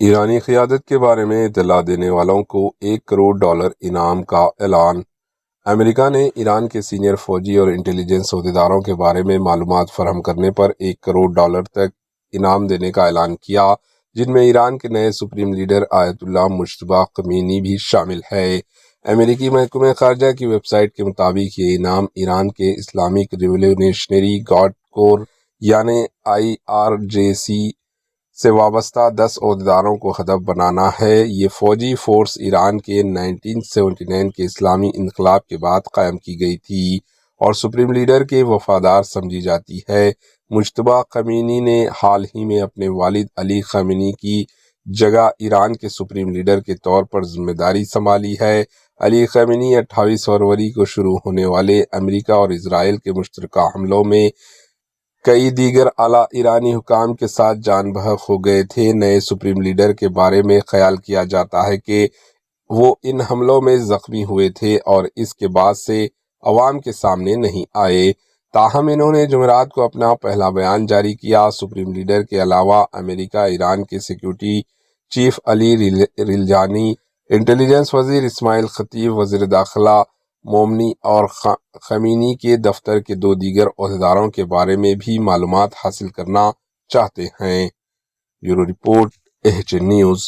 ایرانی قیادت کے بارے میں اطلاع دینے والوں کو $1 کروڑ انعام کا اعلان۔ امریکہ نے ایران کے سینئر فوجی اور انٹیلیجنس عہدیداروں کے بارے میں معلومات فراہم کرنے پر $1 کروڑ تک انعام دینے کا اعلان کیا، جن میں ایران کے نئے سپریم لیڈر آیت اللہ مجتبیٰ خمینی بھی شامل ہے۔ امریکی محکمہ خارجہ کی ویب سائٹ کے مطابق یہ انعام ایران کے اسلامک ریولیوشنری گارڈ کور یعنی IRGC سے وابستہ 10 عہدیداروں کو ہدف بنانا ہے۔ یہ فوجی فورس ایران کے 1979 کے اسلامی انقلاب کے بعد قائم کی گئی تھی اور سپریم لیڈر کے وفادار سمجھی جاتی ہے۔ مجتبیٰ خمینی نے حال ہی میں اپنے والد علی خامنئی کی جگہ ایران کے سپریم لیڈر کے طور پر ذمہ داری سنبھالی ہے۔ علی خامنئی 28 فروری کو شروع ہونے والے امریکہ اور اسرائیل کے مشترکہ حملوں میں کئی دیگر اعلیٰ ایرانی حکام کے ساتھ جان بحق ہو گئے تھے۔ نئے سپریم لیڈر کے بارے میں خیال کیا جاتا ہے کہ وہ ان حملوں میں زخمی ہوئے تھے اور اس کے بعد سے عوام کے سامنے نہیں آئے، تاہم انہوں نے جمعرات کو اپنا پہلا بیان جاری کیا۔ سپریم لیڈر کے علاوہ امریکہ ایران کے سیکیورٹی چیف علی ریلجانی، انٹیلیجنس وزیر اسماعیل خطیب، وزیر داخلہ مومنی اور خامنئی کے دفتر کے 2 دیگر عہدیداروں کے بارے میں بھی معلومات حاصل کرنا چاہتے ہیں۔ Bureau report, H news.